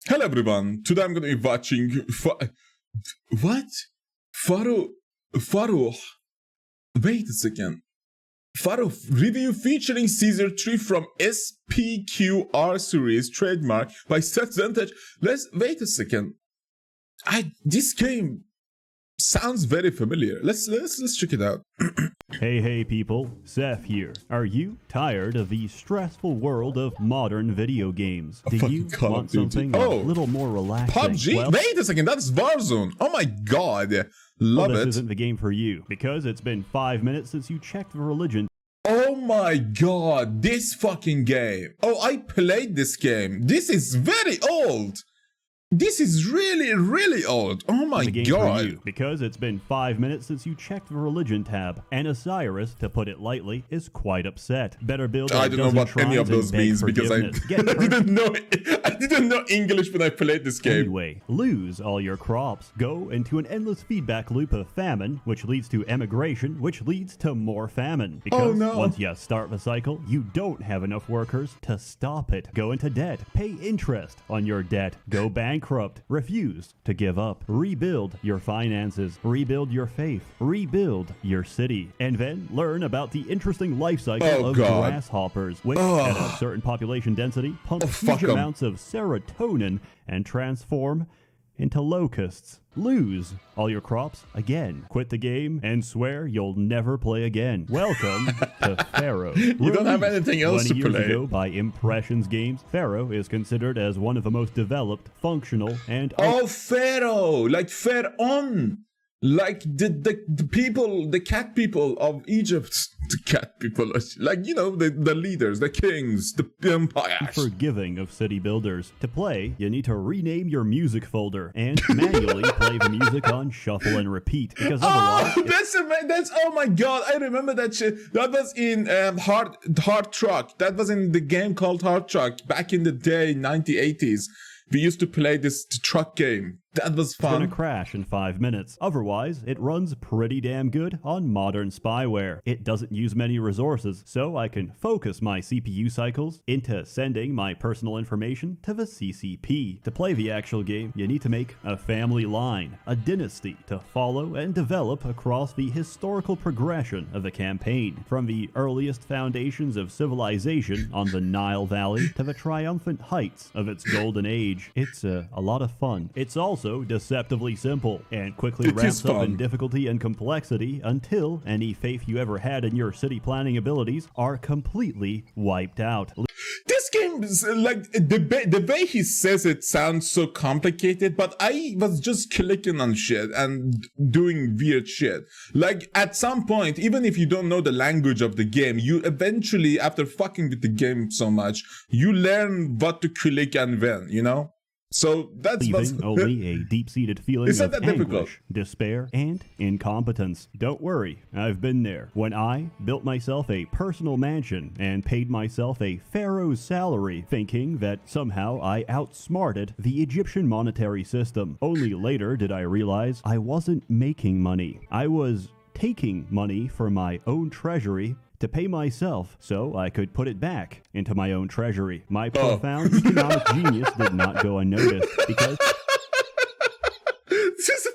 Hello everyone, today I'm gonna be watching what? Pharaoh, wait a second. Pharaoh review featuring Caesar 3 from SPQR Series, trademark by SsethTzeentach. Let's wait a second. This game sounds very familiar. Let's check it out. Hey people, Seth here. Are you tired of the stressful world of modern video games? Do you want something a little more relaxing? PUBG? Well, wait a second, that's Warzone. Oh my god. Love this it. isn't the game for you, because it's been 5 minutes since you checked the religion. Oh my god, this fucking game. Oh, I played this game. This is very old. This is really old. Oh my god. For you, because it's been 5 minutes since you checked the religion tab, and Osiris, to put it lightly, is quite upset. Better build I don't know what any of those means because I didn't know English when I played this game. Anyway, lose all your crops. Go into an endless feedback loop of famine, which leads to emigration, which leads to more famine. Because once you start the cycle, you don't have enough workers to stop it. Go into debt. Pay interest on your debt. Go bankrupt. Refuse to give up. Rebuild your finances. Rebuild your faith. Rebuild your city. And then learn about the interesting life cycle of grasshoppers, which at a certain population density pump huge amounts of serotonin and transform into locusts. Lose all your crops again. Quit the game and swear you'll never play again. Welcome to Pharaoh. You don't have anything else to play. 20 years ago, by Impressions Games, Pharaoh is considered as one of the most developed, functional, and... Oh, Pharaoh! Like Pharaoh! Like the people, the cat people of Egypt. The cat people, like, you know, the leaders, the kings, the empires. Forgiving of city builders. To play, you need to rename your music folder and manually play the music on shuffle and repeat. Because otherwise... That's oh my god, I remember that shit. That was in Hard Truck. That was in the game called Hard Truck back in the day, 1980s. We used to play this truck game. That was fun. It's gonna crash in 5 minutes. Otherwise, it runs pretty damn good on modern spyware. It doesn't use many resources, so I can focus my CPU cycles into sending my personal information to the CCP. To play the actual game, you need to make a family line, a dynasty to follow and develop across the historical progression of the campaign. From the earliest foundations of civilization on the Nile Valley to the triumphant heights of its golden age. It's a lot of fun. It's also deceptively simple and quickly ramps up in difficulty and complexity until any faith you ever had in your city planning abilities are completely wiped out. This game is like the way he says it sounds so complicated, but I was just clicking on shit and doing weird shit. Like at some point, even if you don't know the language of the game, you eventually, after fucking with the game so much, you learn what to click and when, you know? So that's leaving only a deep-seated feeling of anguish, despair, and incompetence. Don't worry, I've been there. When I built myself a personal mansion and paid myself a pharaoh's salary, thinking that somehow I outsmarted the Egyptian monetary system. Only later did I realize I wasn't making money. I was taking money from my own treasury to pay myself so I could put it back into my own treasury. My profound economic genius did not go unnoticed because... Just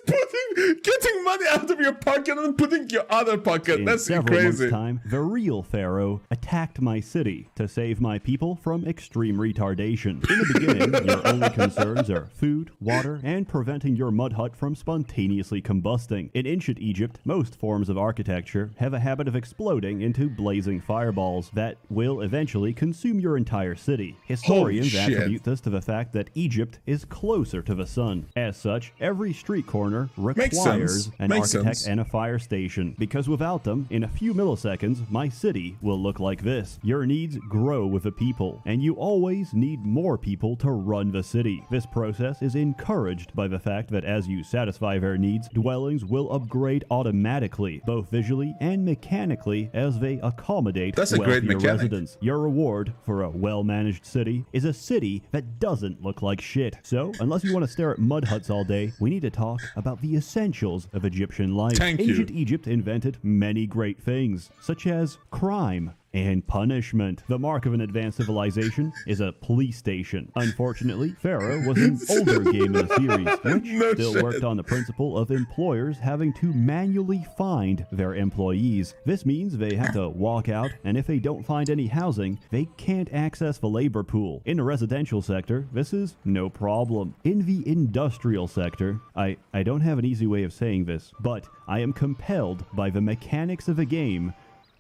getting money out of your pocket and putting your other pocket. That's crazy. In several months' time, the real Pharaoh attacked my city to save my people from extreme retardation. In the beginning, your only concerns are food, water, and preventing your mud hut from spontaneously combusting. In ancient Egypt, most forms of architecture have a habit of exploding into blazing fireballs that will eventually consume your entire city. Historians attribute this to the fact that Egypt is closer to the sun. As such, every street corner requires an architect and a fire station, because without them, in a few milliseconds, my city will look like this. Your needs grow with the people, and you always need more people to run the city. This process is encouraged by the fact that as you satisfy their needs, dwellings will upgrade automatically, both visually and mechanically, as they accommodate wealthier residents. Your reward for a well-managed city is a city that doesn't look like shit. So, unless you want to stare at mud huts all day, we need to talk about the essentials of Egyptian life. Ancient Egypt invented many great things, such as crime and punishment. The mark of an advanced civilization is a police station. Unfortunately, Pharaoh was an older game in the series, which still worked on the principle of employers having to manually find their employees. This means they have to walk out, and if they don't find any housing, they can't access the labor pool. In the residential sector, this is no problem. In the industrial sector, I don't have an easy way of saying this, but I am compelled by the mechanics of the game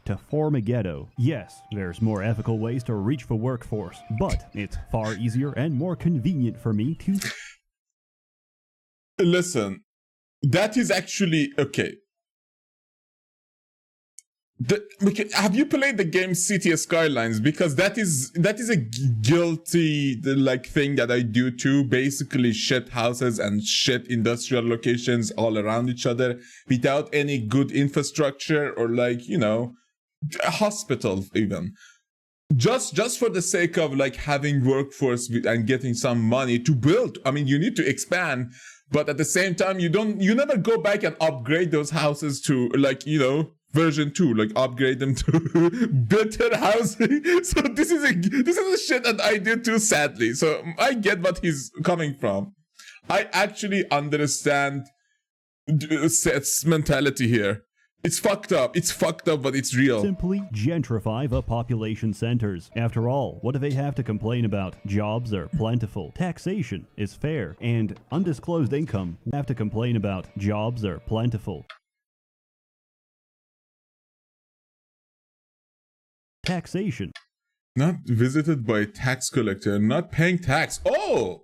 to form a ghetto. Yes, there's more ethical ways to reach the workforce, but it's far easier and more convenient for me to... Listen, that is actually... Okay. Have you played the game City Skylines? Because that is a guilty thing that I do too. Basically shit houses and shit industrial locations all around each other without any good infrastructure or hospitals even. Just for the sake of having workforce and getting some money to build. I mean, you need to expand, but at the same time you never go back and upgrade those houses to version 2, upgrade them to better housing. So this is a shit that I do too, sadly. So I get what he's coming from. I actually understand Seth's mentality here. It's fucked up, but it's real. Simply gentrify the population centers. After all, what do they have to complain about? Jobs are plentiful, taxation is fair, and undisclosed income have to complain about. Jobs are plentiful. Taxation. Not visited by a tax collector, not paying tax. Oh,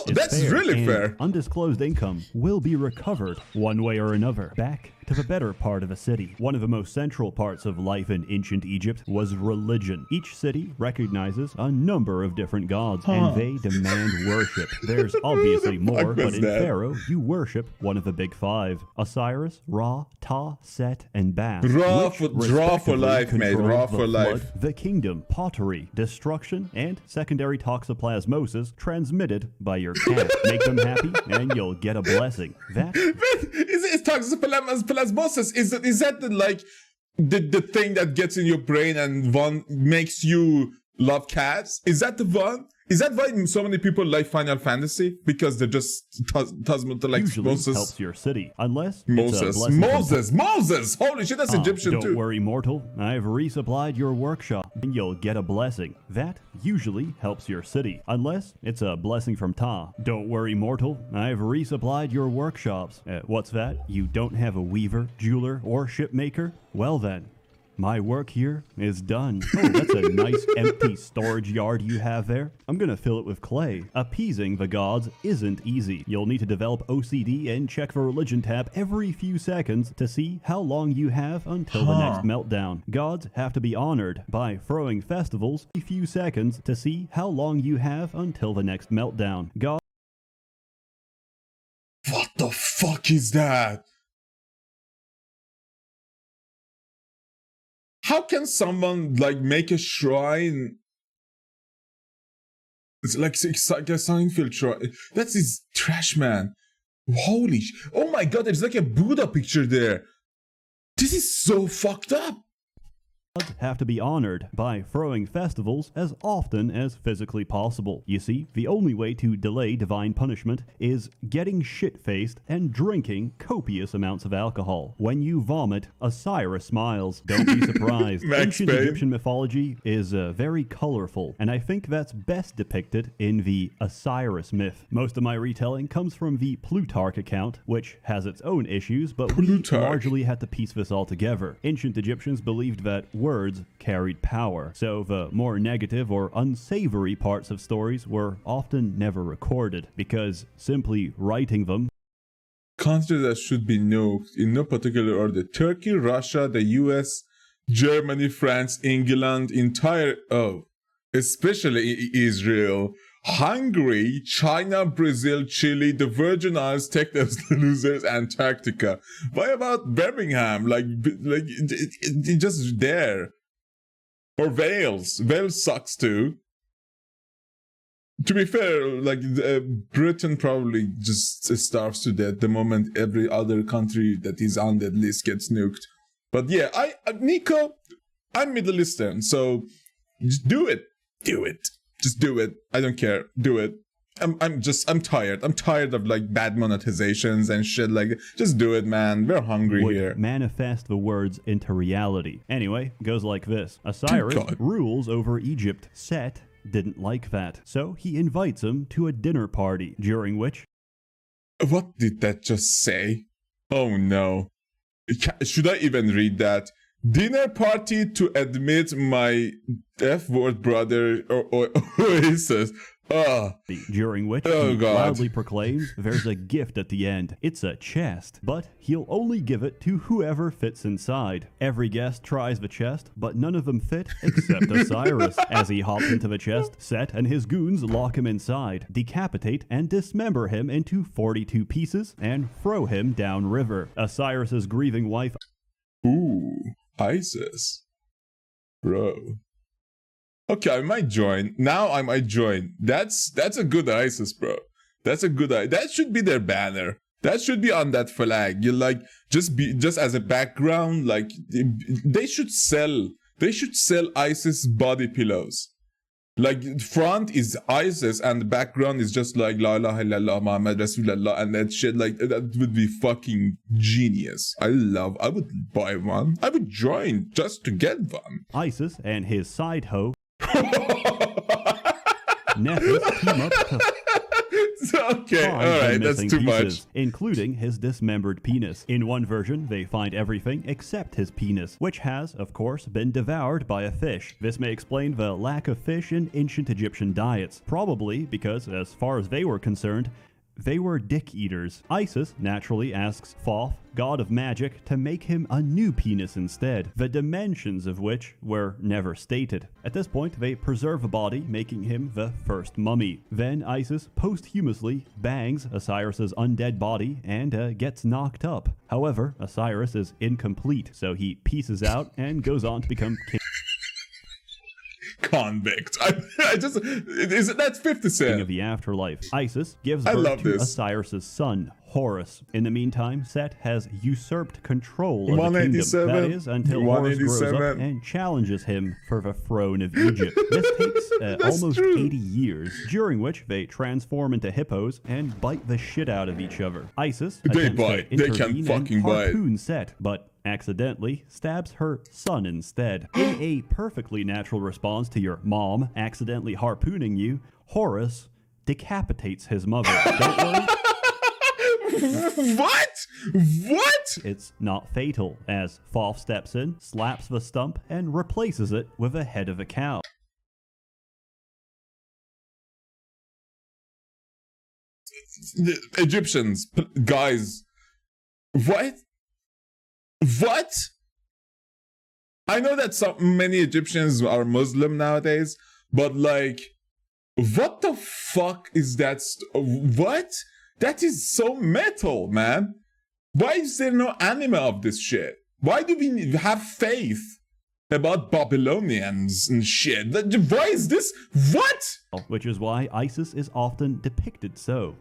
that's fair, really and fair. Undisclosed income will be recovered one way or another back to the better part of a city. One of the most central parts of life in ancient Egypt was religion. Each city recognizes a number of different gods, and they demand worship. There's obviously more, but in Pharaoh, you worship one of the big five: Osiris, Ra, Ta, Set, and Bast. Raw for life, mate. Raw for life. The kingdom, pottery, destruction, and secondary toxoplasmosis transmitted by your cat. Make them happy, and you'll get a blessing. That is toxoplasmosis. Is that the thing that gets in your brain and one makes you love cats? Is that the one? Is that why so many people like Final Fantasy? Because they're just usually Moses. Helps your city, unless Moses. Holy shit, that's Egyptian don't too. Don't worry, mortal. I've resupplied your workshop, and you'll get a blessing. That usually helps your city, unless it's a blessing from Ta. Don't worry, mortal. I've resupplied your workshops. What's that? You don't have a weaver, jeweler, or shipmaker? Well then, my work here is done. Oh, that's a nice empty storage yard you have there. I'm gonna fill it with clay. Appeasing the gods isn't easy. You'll need to develop OCD and check the religion tab every few seconds to see how long you have until the next meltdown. Gods have to be honored by throwing festivals every few seconds to see how long you have until the next meltdown. What the fuck is that? How can someone make a shrine? It's like a Seinfeld shrine. That's his trash, man. Holy oh my god, there's like a Buddha picture there. This is so fucked up. Gods have to be honored by throwing festivals as often as physically possible. You see, the only way to delay divine punishment is getting shit-faced and drinking copious amounts of alcohol. When you vomit, Osiris smiles. Don't be surprised. Ancient Egyptian mythology is very colorful, and I think that's best depicted in the Osiris myth. Most of my retelling comes from the Plutarch account, which has its own issues, but we largely had to piece this all together. Ancient Egyptians believed that words carried power, so the more negative or unsavory parts of stories were often never recorded, because simply writing them. Countries that should be nuked in no particular order: Turkey, Russia, the US, Germany, France, England, especially Israel, Hungary, China, Brazil, Chile, the Virgin Islands, Texas, losers, Antarctica. Why about Birmingham? It's just there. Or Wales. Wales sucks too. To be fair, Britain probably just starves to death the moment every other country that is on that list gets nuked. But yeah, Nico, I'm Middle Eastern, so just do it. Do it. Just do it. I don't care. Do it. I'm tired. I'm tired of like bad monetizations and shit. Like, just do it, man. We're hungry would here. manifest the words into reality. Anyway, goes like this. Osiris rules over Egypt. Set didn't like that, so he invites him to a dinner party, during which... What did that just say? Oh no. Should I even read that? Dinner party to admit my F-word brother or Oasis. During which he loudly proclaims there's a gift at the end. It's a chest, but he'll only give it to whoever fits inside. Every guest tries the chest, but none of them fit except Osiris. As he hops into the chest, Set and his goons lock him inside, decapitate and dismember him into 42 pieces, and throw him downriver. Osiris's grieving wife... Ooh, Isis. Bro. Okay, I might join. Now I might join. That's a good ISIS, bro. That's a good that should be their banner. That should be on that flag. You like just as a background, like they should sell ISIS body pillows. Like front is ISIS and the background is just like La ilaha illallah Muhammad Rasulullah and that shit. Like that would be fucking genius. I would buy one. I would join just to get one. ISIS and his side hoe Nephis team up to okay, alright, that's too much. Including his dismembered penis. In one version, they find everything except his penis, which has, of course, been devoured by a fish. This may explain the lack of fish in ancient Egyptian diets, probably because, as far as they were concerned, they were dick eaters. Isis naturally asks Thoth, god of magic, to make him a new penis instead, the dimensions of which were never stated. At this point, they preserve the body, making him the first mummy. Then Isis posthumously bangs Osiris's undead body and gets knocked up. However, Osiris is incomplete, so he pieces out and goes on to become king. Convict. That's 50 Cent. Of the afterlife. Isis gives birth to Osiris's son, Horus. In the meantime, Set has usurped control of the kingdom. That is, until Horus grows up and challenges him for the throne of Egypt. This takes almost 80 years, during which they transform into hippos and bite the shit out of each other. Isis attempts to intervene and harpoon Set, but accidentally stabs her son instead. In a perfectly natural response to your mom accidentally harpooning you, Horus decapitates his mother. Don't worry. What? It's not fatal, as Thoth steps in, slaps the stump, and replaces it with a head of a cow. The Egyptians, guys, what? I know that many Egyptians are Muslim nowadays, but like, what the fuck is that? What? That is so metal, man. Why is there no anime of this shit? Why do we have faith about Babylonians and shit? Why is this? What? Which is why Isis is often depicted so.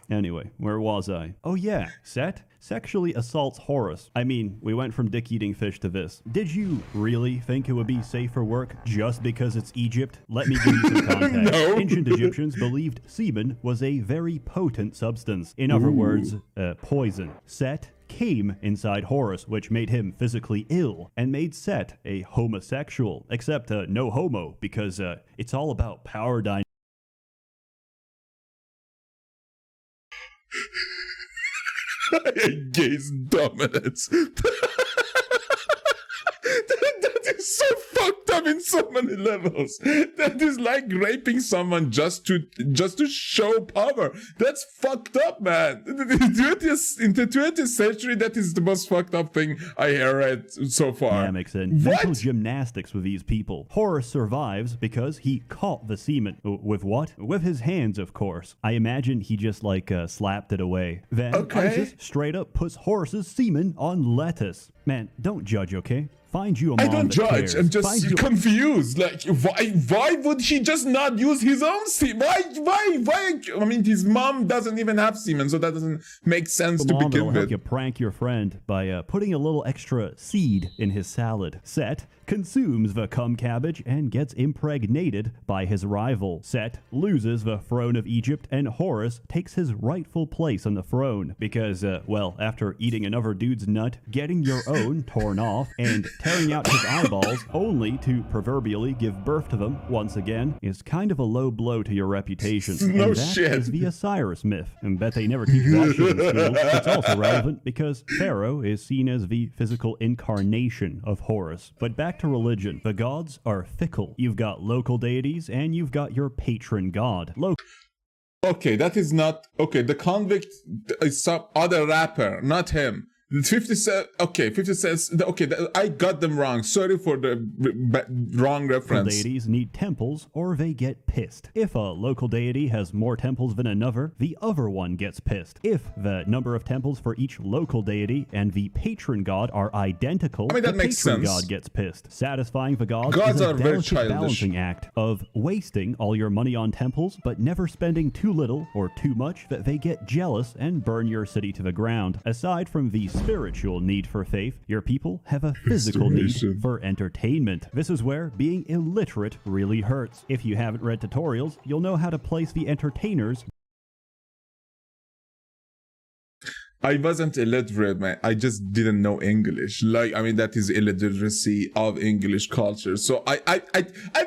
Anyway, where was I? Oh yeah, Set sexually assaults Horus. I mean, we went from dick-eating fish to this. Did you really think it would be safe for work just because it's Egypt? Let me give you some context. No. Ancient Egyptians believed semen was a very potent substance. In other words, poison. Set came inside Horus, which made him physically ill, and made Set a homosexual. Except no homo, because it's all about power dynamics. Gaze dominance. That is so fucked up in so many levels. That is like raping someone just to show power. That's fucked up, man. In the 20th century, that is the most fucked up thing I read so far. Dynamics and mental gymnastics with these people. Horus survives because he caught the semen. With what? With his hands, of course. I imagine he just like slapped it away. Then Isis straight up puts Horus's semen on lettuce. Man, don't judge, okay? Find you a I mom don't that judge. cares. I'm Find just you- confused. Like, why would he just not use his own semen? Why? I mean, his mom doesn't even have semen, so that doesn't make sense to mom that'll begin help with. you prank your friend by putting a little extra seed in his salad. Set consumes the cum cabbage and gets impregnated by his rival. Set loses the throne of Egypt, and Horus takes his rightful place on the throne because, well, after eating another dude's nut, getting your own torn off, and tearing out his eyeballs only to proverbially give birth to them once again is kind of a low blow to your reputation. No and that shit. is the Osiris myth. And bet they never teach that shit in school. It's also relevant because Pharaoh is seen as the physical incarnation of Horus. But back to religion. The gods are fickle. You've got local deities and you've got your patron god. Okay, that is not okay. The convict is some other rapper, not him. 50 Cent. Okay, 50 Cent. Okay, I got them wrong. Sorry for the wrong reference. Deities need temples or they get pissed. If a local deity has more temples than another, the other one gets pissed. If the number of temples for each local deity and the patron god are identical, I mean, that the makes patron sense. god gets pissed. Satisfying the gods Gods is a are very delicate childish. balancing act of wasting all your money on temples, but never spending too little or too much that they get jealous and burn your city to the ground. Aside from the spiritual need for faith, your people have a physical need Restoration. for entertainment. This is where being illiterate really hurts. If you haven't read tutorials, you'll know how to place the entertainers. I wasn't illiterate, man. I just didn't know English. Like, I mean, that is illiteracy of English culture. So I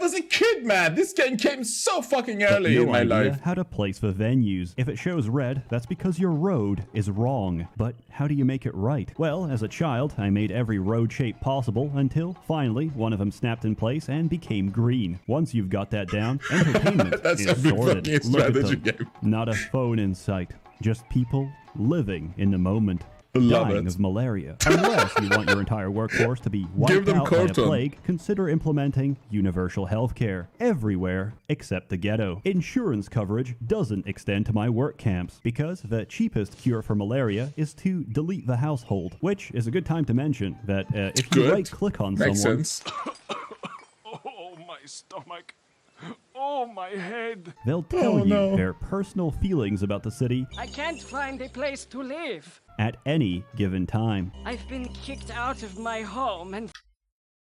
was a kid, man. This game came so fucking early in my life. How to place the venues. If it shows red, that's because your road is wrong. But how do you make it right? Well, as a child, I made every road shape possible until finally one of them snapped in place and became green. Once you've got that down, entertainment That's is every sorted. fucking Look at strategy them. game. Not a phone in sight. Just people living in the moment. Love Dying it. of malaria. Unless you want your entire workforce to be Give wiped them out by a Corton. plague, consider implementing universal health care everywhere except the ghetto. Insurance coverage doesn't extend to my work camps because the cheapest cure for malaria is to delete the household, which is a good time to mention that if you Good. right-click on Makes someone, sense. Oh, my stomach. Oh, my head. they'll tell Oh, you no. their personal feelings about the city I can't find a place to live. at any given time. I've been kicked out of my home and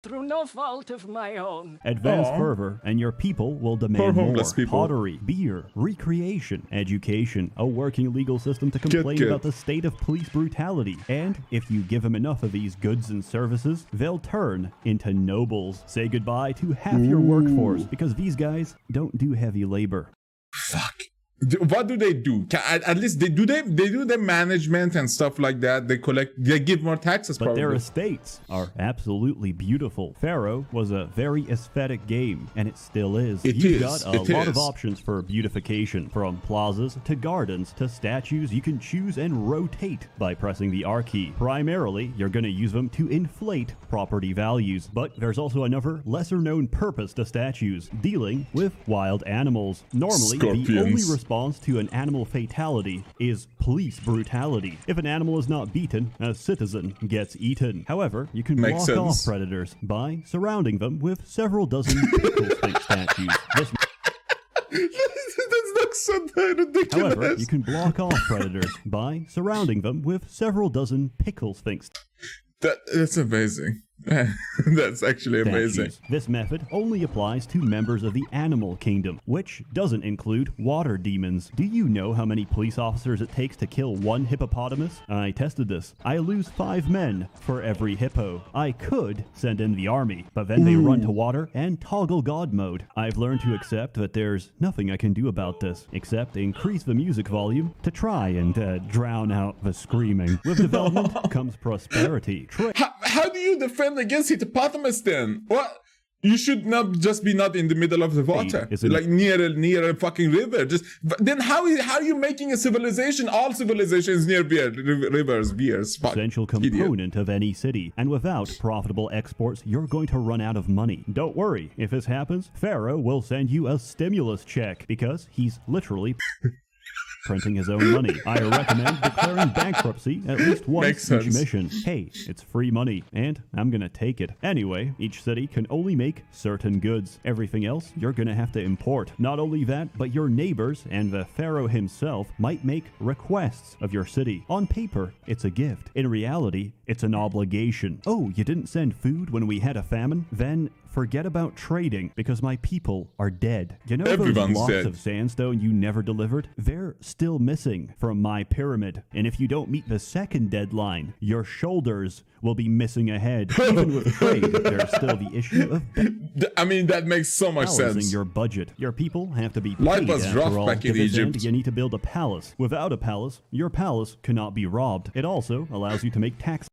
through no fault of my own. Advance Aw. further, and your people will Poor demand more. homeless people. Pottery, beer, recreation, education, a working legal system to complain good. about the state of police brutality. And if you give them enough of these goods and services, they'll turn into nobles. Say goodbye to half your workforce because these guys don't do heavy labor. Fuck. What do they do? At least they do the management and stuff like that. They give more taxes But probably. their estates are absolutely beautiful. Pharaoh was a very aesthetic game, and it still is. It You've is, got a it lot of is. options for beautification, from plazas to gardens to statues. You can choose and rotate by pressing the R key. Primarily, you're going to use them to inflate property values, but there's also another lesser-known purpose to statues, dealing with wild animals. Normally, the only Scorpions. response to an animal fatality is police brutality. If an animal is not beaten, a citizen gets eaten. However, you can Makes block off sense. predators by surrounding them with several dozen pickle stick statues. This, That looks so ridiculous. however, you can block off predators by surrounding them with several dozen pickle sphinx That's amazing. That's actually amazing. statues. This method only applies to members of the animal kingdom, which doesn't include water demons. Do you know how many police officers it takes to kill one hippopotamus? I tested this. I lose 5 men for every hippo. I could send in the army, but then they run to water and toggle god mode. I've learned to accept that there's nothing I can do about this, except increase the music volume to try and drown out the screaming. With development comes prosperity. How do you defend against hippopotamus then? What? You should not just be not in the middle of the water, Isn't like near a fucking river. Then how are you making a civilization? All civilizations near rivers, beers. Fuck. Essential Idiot. component of any city, and without profitable exports, you're going to run out of money. Don't worry, if this happens, Pharaoh will send you a stimulus check because he's literally printing his own money. I recommend declaring bankruptcy at least once each mission. Hey, it's free money, and I'm gonna take it. Anyway, each city can only make certain goods. Everything else you're gonna have to import. Not only that, but your neighbors and the Pharaoh himself might make requests of your city. On paper, it's a gift. In reality, it's an obligation. Oh, you didn't send food when we had a famine? Then forget about trading, because my people are dead. You know those blocks of sandstone you never delivered? They're still missing from my pyramid. And if you don't meet the second deadline, your shoulders will be missing a head. Even with trade, there's still the issue of I mean, that makes so much sense. Your budget. Your people have to be paid. Life was rough back in Egypt. End, you need to build a palace. Without a palace, your palace cannot be robbed. It also allows you to make tax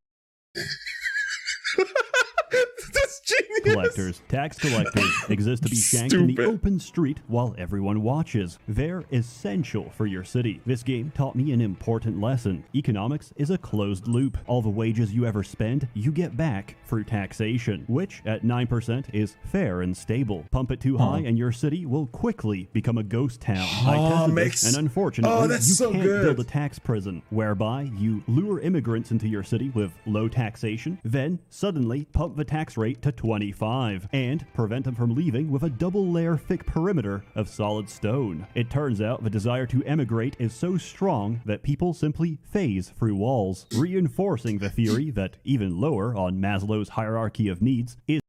That's genius. Tax collectors exist to be shanked in the open street while everyone watches. They're essential for your city. This game taught me an important lesson. Economics is a closed loop. All the wages you ever spend, you get back through taxation, which at 9% is fair and stable. Pump it too high and your city will quickly become a ghost town. I tested this, and unfortunately, you can't build a tax prison, whereby you lure immigrants into your city with low taxation, then suddenly pump the tax rate to 25 and prevent them from leaving with a double layer thick perimeter of solid stone. It turns out the desire to emigrate is so strong that people simply phase through walls, reinforcing the theory that even lower on Maslow's hierarchy of needs is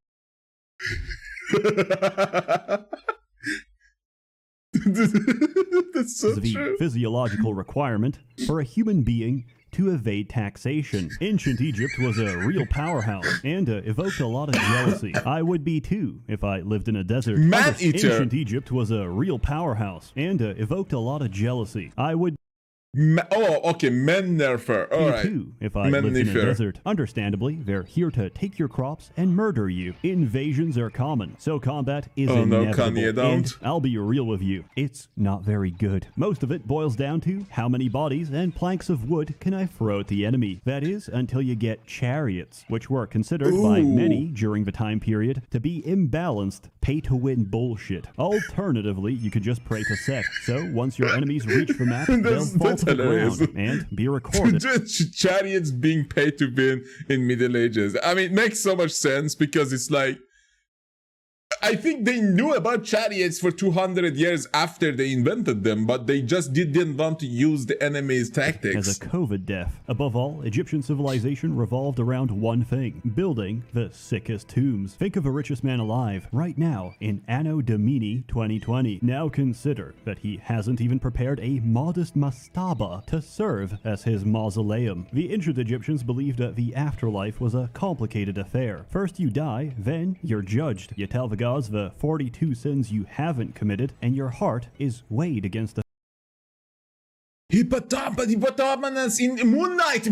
That's so the true. physiological requirement for a human being to evade taxation. Ancient Egypt was a real powerhouse and evoked a lot of jealousy. I would be too if I lived in a desert. Man-eater. Ancient Egypt was a real powerhouse and evoked a lot of jealousy. I would okay, men nerfer. All right. too, if I lived in a desert. Understandably, they're here to take your crops and murder you. Invasions are common, so combat is inevitable. Kanye, don't. And I'll be real with you, it's not very good. Most of it boils down to how many bodies and planks of wood can I throw at the enemy. That is, until you get chariots, which were considered by many during the time period to be imbalanced, pay-to-win bullshit. Alternatively, you could just pray to Seth. So once your enemies reach the map, they'll fall to the ground and be recorded. Chariots being paid to win in Middle Ages. I mean, it makes so much sense because it's like, I think they knew about chariots for 200 years after they invented them, but they just didn't want to use the enemy's tactics. As a COVID death. Above all, Egyptian civilization revolved around one thing: building the sickest tombs. Think of the richest man alive right now in Anno Domini 2020. Now consider that he hasn't even prepared a modest mastaba to serve as his mausoleum. The ancient Egyptians believed that the afterlife was a complicated affair. First you die, then you're judged. You tell the gods the 42 sins you haven't committed, and your heart is weighed against the Hippopotamus in Moon Knight!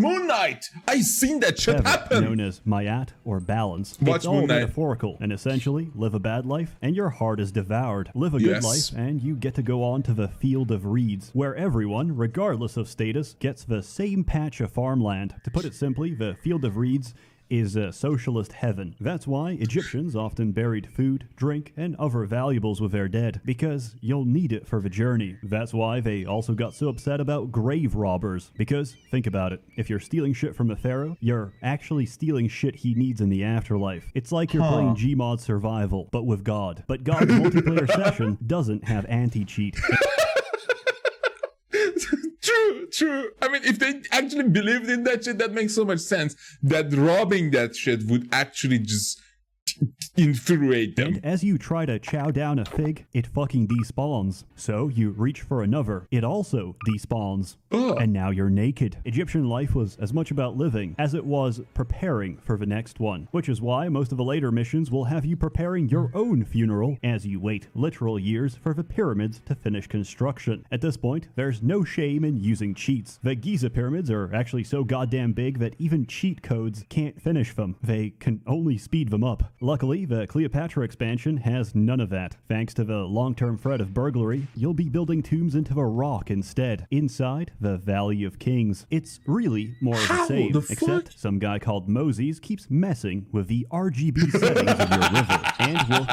I seen that shit happen! Known as Mayat or balance. Watch it's all Moon Knight. metaphorical, and essentially, live a bad life and your heart is devoured. Live a good life and you get to go on to the field of reeds, where everyone, regardless of status, gets the same patch of farmland. To put it simply, the field of reeds is a socialist heaven. That's why Egyptians often buried food, drink, and other valuables with their dead, because you'll need it for the journey. That's why they also got so upset about grave robbers, because, think about it, if you're stealing shit from a pharaoh, you're actually stealing shit he needs in the afterlife. It's like you're playing Gmod Survival, but with God. But God's multiplayer session doesn't have anti-cheat. True. I mean, if they actually believed in that shit, that makes so much sense. That robbing that shit would actually just infuriate them. And as you try to chow down a fig, it fucking despawns. So you reach for another, it also despawns. And now you're naked. Egyptian life was as much about living as it was preparing for the next one, which is why most of the later missions will have you preparing your own funeral as you wait literal years for the pyramids to finish construction. At this point, there's no shame in using cheats. The Giza pyramids are actually so goddamn big that even cheat codes can't finish them. They can only speed them up. Luckily, the Cleopatra expansion has none of that. Thanks to the long-term threat of burglary, you'll be building tombs into the rock instead, inside the Valley of Kings. It's really more of the same, except some guy called Moses keeps messing with the RGB settings of your river, and will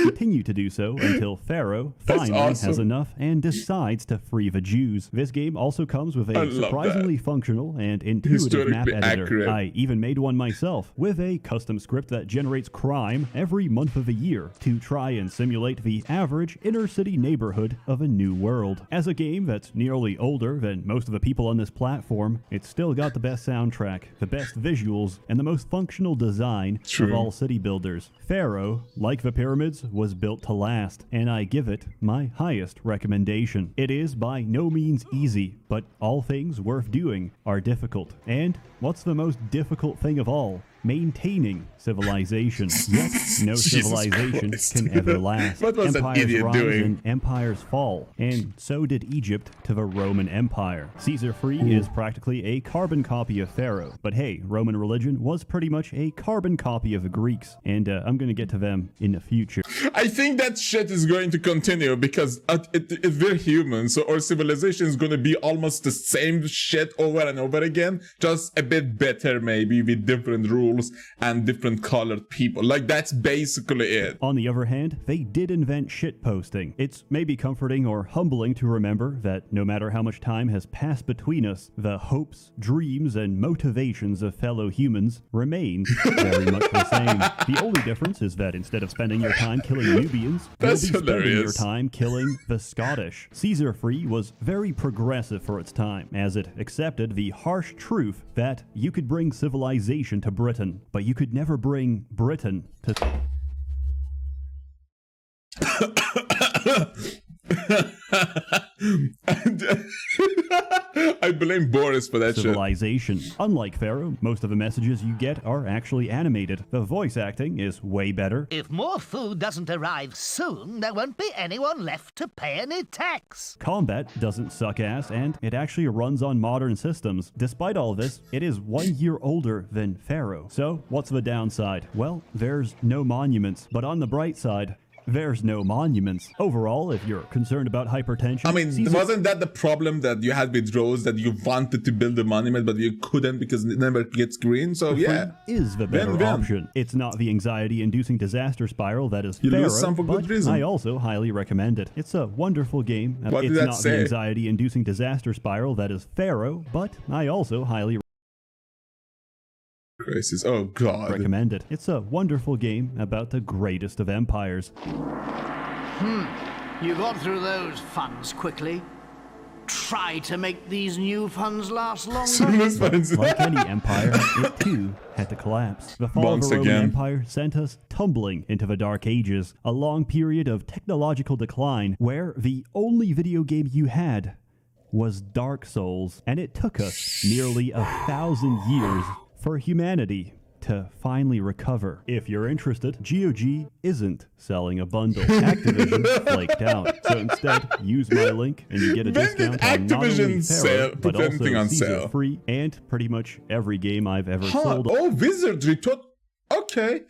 continue to do so until Pharaoh finally has awesome. enough and decides to free the Jews. This game also comes with a surprisingly functional and intuitive map Historically editor. accurate. I even made one myself with a custom script that generates crime every month of the year to try and simulate the average inner city neighborhood of a new world. As a game that's nearly older than most of the people on this platform, it's still got the best soundtrack, the best visuals, and the most functional design of all city builders. Pharaoh, like the pyramids, was built to last, and I give it my highest recommendation. It is by no means easy, but all things worth doing are difficult. And what's the most difficult thing of all? Maintaining civilization. Yet no civilization can ever last. What was that Empires idiot rise doing? and empires fall, and so did Egypt to the Roman Empire. Caesar Free is practically a carbon copy of Pharaoh, but hey, Roman religion was pretty much a carbon copy of the Greeks, and I'm gonna get to them in the future. I think that shit is going to continue because if we're human, so our civilization is going to be almost the same shit over and over again, just a bit better maybe with different rules and different colored people. Like, that's basically it. On the other hand, they did invent shitposting. It's maybe comforting or humbling to remember that no matter how much time has passed between us, the hopes, dreams, and motivations of fellow humans remain very much the same. The only difference is that instead of spending your time killing Nubians, you'll be That's spending your hilarious. time killing the Scottish. Caesar Free was very progressive for its time, as it accepted the harsh truth that you could bring civilization to Britain, but you could never bring Britain to... I blame Boris for that shit. civilization. Unlike Pharaoh, most of the messages you get are actually animated. The voice acting is way better. If more food doesn't arrive soon, there won't be anyone left to pay any tax. Combat doesn't suck ass, and it actually runs on modern systems. Despite all this, it is 1 year older than Pharaoh. So, what's the downside? Well, there's no monuments, but on the bright side, there's no monuments. Overall, if you're concerned about hypertension... I mean, wasn't that the problem that you had with Rose, that you wanted to build a monument, but you couldn't because it never gets green? So, yeah. is the better Win-win. option. It's not the anxiety-inducing disaster spiral that is You Pharaoh, lose some for good but reason. I also highly recommend it. It's a wonderful game. What did it's that not say? the anxiety-inducing disaster spiral that is Pharaoh, but I also highly Crisis. Oh, God. recommend it. It's a wonderful game about the greatest of empires. You got through those funds quickly. Try to make these new funds last longer. Seamless finds- Like any empire, it too had to collapse. The fall Once of the Roman again. Empire sent us tumbling into the Dark Ages, a long period of technological decline where the only video game you had was Dark Souls, and it took us nearly 1,000 years for humanity to finally recover. If you're interested, GOG isn't selling a bundle. Activision flaked out. So instead, use my link and you get a When discount did on not only Activision Pharaoh, put but also anything on Caesar sale? Free and pretty much every game I've ever Huh. sold Oh, Wizardry. Okay.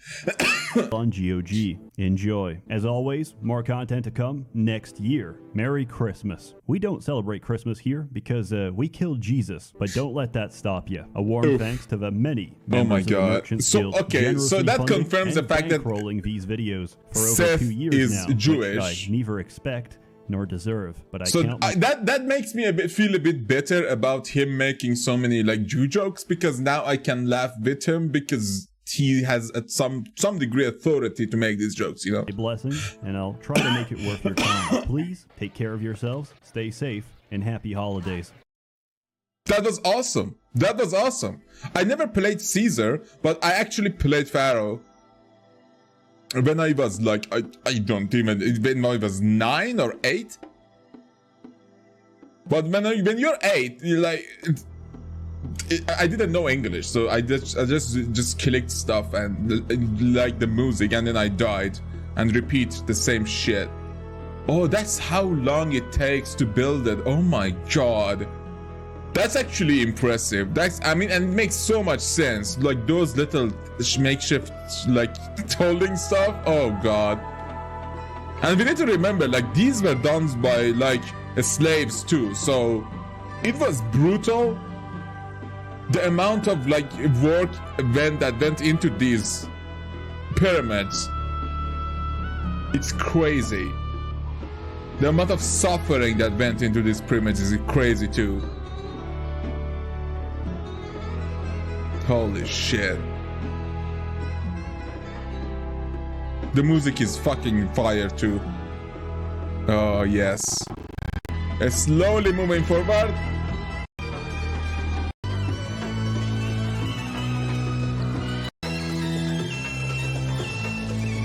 on GOG. Enjoy. As always, more content to come next year. Merry Christmas. We don't celebrate Christmas here because we killed Jesus, but don't let that stop you. A warm Oof. thanks to the many Oh members my of the God. Merchants So, Guild okay, so generously that funding confirms and the fact that bankrolling these videos for over Seth 2 years is now, Jewish. which I neither expect nor deserve, but I So count my that makes me feel a bit better about him making so many like Jew jokes, because now I can laugh with him because he has at some degree authority to make these jokes, you know. blessing, and I'll try to make it worth your time. Please take care of yourselves, stay safe, and happy holidays. That was awesome. That was awesome. I never played Caesar, but I actually played Pharaoh when I was like, I don't even, when I was 9 or 8. But when you're 8, you're like, I didn't know English, so I just clicked stuff and like the music, and then I died and repeat the same shit. Oh, that's how long it takes to build it. Oh my God. That's actually impressive. And it makes so much sense. Like those little makeshift like holding stuff. Oh God. And we need to remember, like, these were done by like slaves too. So it was brutal. The amount of like work that went into these pyramids. It's crazy. The amount of suffering that went into this premise is crazy too. Holy shit. The music is fucking fire too. Oh yes. It's slowly moving forward.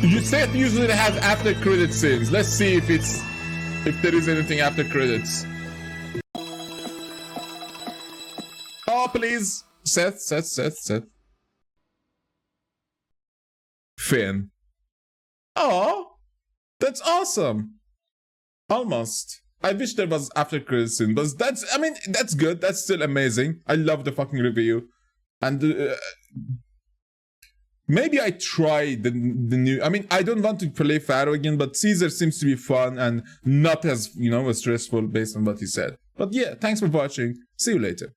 You said usually has after credit scenes. Let's see if there is anything after credits. Oh please. Seth. Finn. Oh, that's awesome. Almost. I wish there was after credits scene, but that's good. That's still amazing. I love the fucking review. And maybe I try the new... I don't want to play Pharaoh again, but Caesar seems to be fun and not as, as stressful based on what he said. But yeah, thanks for watching. See you later.